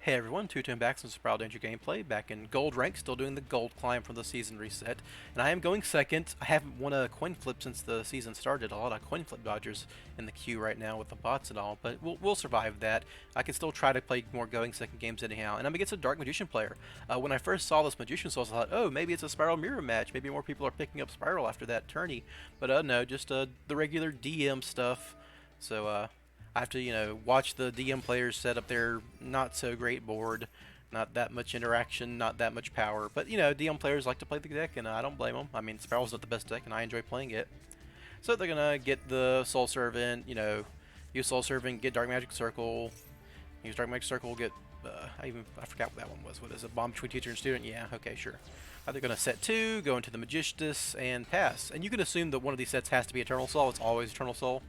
Hey everyone, two-tone back some Spyral Danger gameplay, back in gold rank, still doing the gold climb from the season reset, and I am going second. I haven't won a coin flip since the season started. A lot of coin flip dodgers in the queue right now with the bots and all, but we'll survive that. I can still try to play more going second games anyhow, and I'm against a Dark Magician player. When I first saw this Magician Souls, I thought, oh, maybe it's a Spyral mirror match, maybe more people are picking up Spyral after that tourney, but no, just the regular DM stuff. So I have to, watch the DM players set up their not so great board, not that much interaction, not that much power. But, DM players like to play the deck, and I don't blame them. I mean, Spiral's not the best deck, and I enjoy playing it. So they're going to get the Soul Servant, use Soul Servant, get Dark Magic Circle, use Dark Magic Circle, get, I forgot what that one was. What is it, Bomb Between Teacher and Student? Yeah, okay, sure. They're going to set 2, go into the Magicitus, and pass. And you can assume that one of these sets has to be Eternal Soul. It's always Eternal Soul.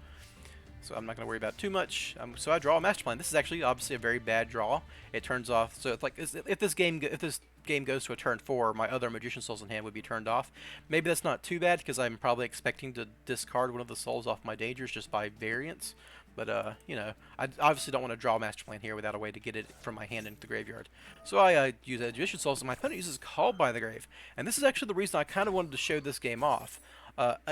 So I'm not going to worry about too much. So I draw a Master Plan. This is actually obviously a very bad draw. It turns off. So it's like if this game goes to a turn 4, my other Magician Souls in hand would be turned off. Maybe that's not too bad because I'm probably expecting to discard one of the souls off my dangers just by variance. But I obviously don't want to draw a Master Plan here without a way to get it from my hand into the graveyard. So I use Magician Souls, and my opponent uses Called by the Grave. And this is actually the reason I kind of wanted to show this game off.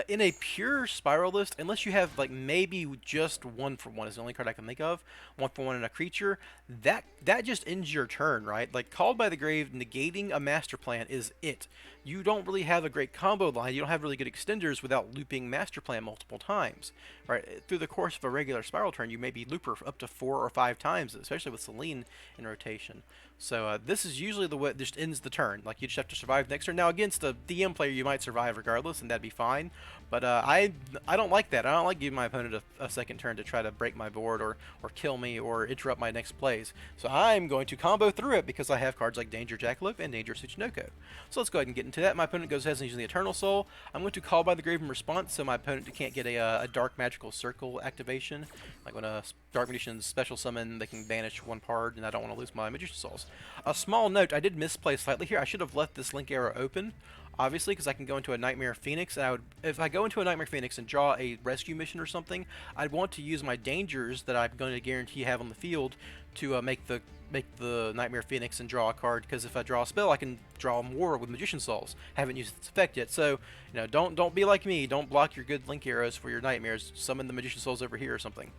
In a pure Spyral list, unless you have like maybe just 1-for-1 is the only card I can think of, 1-for-1 in a creature, that just ends your turn, right? Like Called by the Grave negating a Master Plan is it. You don't really have a great combo line. You don't have really good extenders without looping Master Plan multiple times, right? Through the course of a regular Spyral turn, you maybe loop her up to 4 or 5 times, especially with Celine in rotation. So this is usually the way it just ends the turn. Like you just have to survive next turn. Now against a DM player, you might survive regardless, and that'd be fine. But I don't like that. I don't like giving my opponent a second turn to try to break my board or kill me or interrupt my next plays. So I'm going to combo through it because I have cards like Danger Jackalope and Danger Tsuchinoko. So let's go ahead and get into that. My opponent goes ahead and uses the Eternal Soul. I'm going to Call by the Grave in response, so my opponent can't get a Dark Magical Circle activation. Like when a Dark Magician's special summon, they can banish one card, and I don't want to lose my Magician Souls. A small note, I did misplay slightly here. I should have left this link arrow open, obviously, because I can go into a Nightmare Phoenix, and if I go into a Nightmare Phoenix and draw a rescue mission or something, I'd want to use my dangers that I'm going to guarantee have on the field to make the Nightmare Phoenix and draw a card, because if I draw a spell, I can draw more with Magician Souls. Haven't used its effect yet, so don't be like me. Don't block your good link arrows for your nightmares. Summon the Magician Souls over here or something.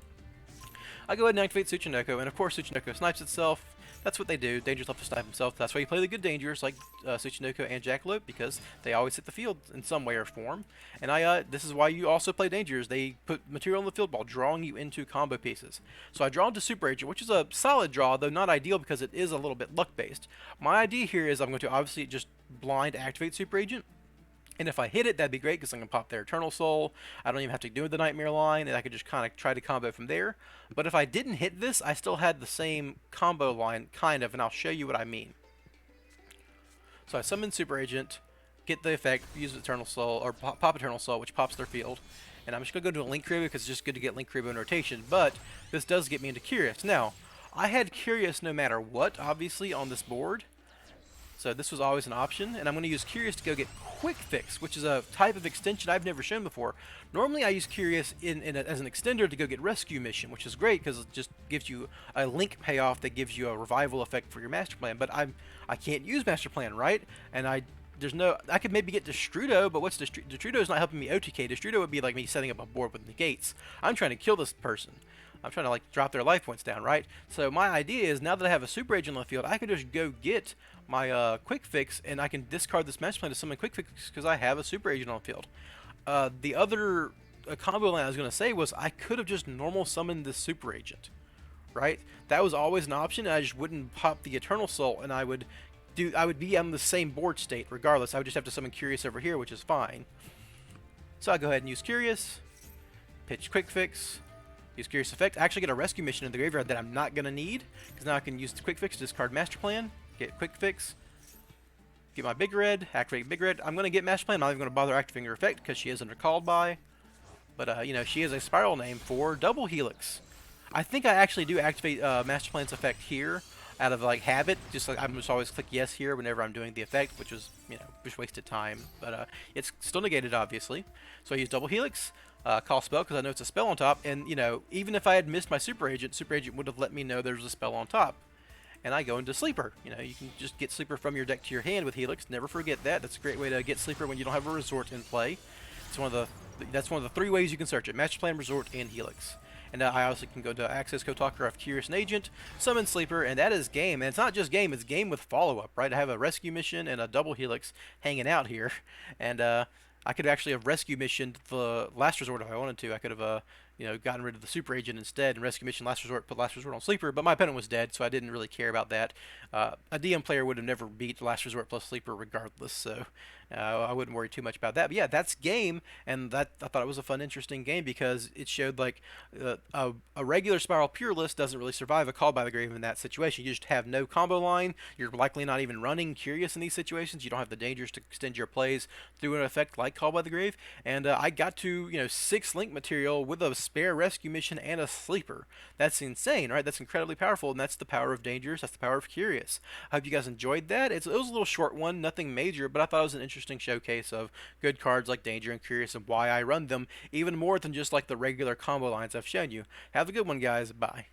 I go ahead and activate Tsuchinoko, and of course Tsuchinoko snipes itself. That's what they do. Dangers love to snipe himself. That's why you play the good Dangers like Tsuchinoko and Jackalope, because they always hit the field in some way or form. And this is why you also play Dangers. They put material on the field ball, drawing you into combo pieces. So I draw into Super Agent, which is a solid draw, though not ideal because it is a little bit luck-based. My idea here is I'm going to obviously just blind activate Super Agent. And if I hit it, that'd be great because I can pop their Eternal Soul. I don't even have to do the Nightmare line, and I could just kind of try to combo from there. But if I didn't hit this, I still had the same combo line, kind of, and I'll show you what I mean. So I summon Super Agent, get the effect, use Eternal Soul, or pop Eternal Soul, which pops their field. And I'm just going to go to a Link Kuriboh because it's just good to get Link Kuriboh in rotation. But this does get me into Curious. Now, I had Curious no matter what, obviously, on this board. So this was always an option, and I'm going to use Curious to go get Quik Fix, which is a type of extension I've never shown before. Normally I use Curious as an extender to go get Rescue Mission, which is great because it just gives you a link payoff that gives you a revival effect for your Master Plan. But I can't use Master Plan, right? And I could maybe get Destrudo, but what's Destrudo is not helping me OTK. Destrudo would be like me setting up a board with negates. I'm trying to kill this person. I'm trying to like drop their life points down, right? So my idea is now that I have a Super Agent on the field, I can just go get my Quik Fix, and I can discard this Master Plan to summon Quik Fix because I have a Super Agent on the field. The other combo line I was going to say was I could have just normal summoned this Super Agent, right? That was always an option. I just wouldn't pop the Eternal Soul, and I would be on the same board state regardless. I would just have to summon Curious over here, which is fine. So I go ahead and use Curious, pitch Quik Fix. Use Curious Effect. I actually get a Rescue Mission in the graveyard that I'm not going to need, because now I can use the Quik Fix to discard Master Plan, get Quik Fix, get my Big Red, activate Big Red. I'm going to get Master Plan. I'm not even going to bother activating her effect because she is under Called By. But, she is a Spyral name for Double Helix. I think I actually do activate Master Plan's effect here out of, like, habit. Just like I'm just always click yes here whenever I'm doing the effect, which is, just wasted time. But it's still negated, obviously. So I use Double Helix. Call spell because I know it's a spell on top, and even if I had missed my Super Agent would have let me know there's a spell on top. and I go into Sleeper. You know, you can just get Sleeper from your deck to your hand with Helix. Never forget that. That's a great way to get Sleeper when you don't have a Resort in play. It's that's one of the 3 ways you can search it: Master Plan, Resort, and Helix. And I also can go to Access, Kotaku, Curious, and Agent, summon Sleeper, and that is game. And it's not just game, it's game with follow-up, right? I have a rescue mission and a double Helix hanging out here. And I could actually have rescue missioned the Last Resort if I wanted to. I could have, gotten rid of the Super Agent instead and rescue mission Last Resort, put Last Resort on Sleeper, but my opponent was dead, so I didn't really care about that. A DM player would have never beat Last Resort plus Sleeper regardless, so I wouldn't worry too much about that. But yeah, that's game, and that I thought it was a fun, interesting game because it showed like a regular Spyral pure list doesn't really survive a Call by the Grave in that situation. You just have no combo line. You're likely not even running Curious in these situations. You don't have the dangers to extend your plays through an effect like Call by the Grave. And I got to 6 link material with a spare rescue mission and a Sleeper. That's insane, right? That's incredibly powerful, and that's the power of Dangers. That's the power of Curious. I hope you guys enjoyed that. It was a little short one, nothing major, but I thought it was an interesting showcase of good cards like Danger and Curious and why I run them even more than just like the regular combo lines I've shown you. Have a good one, guys. Bye.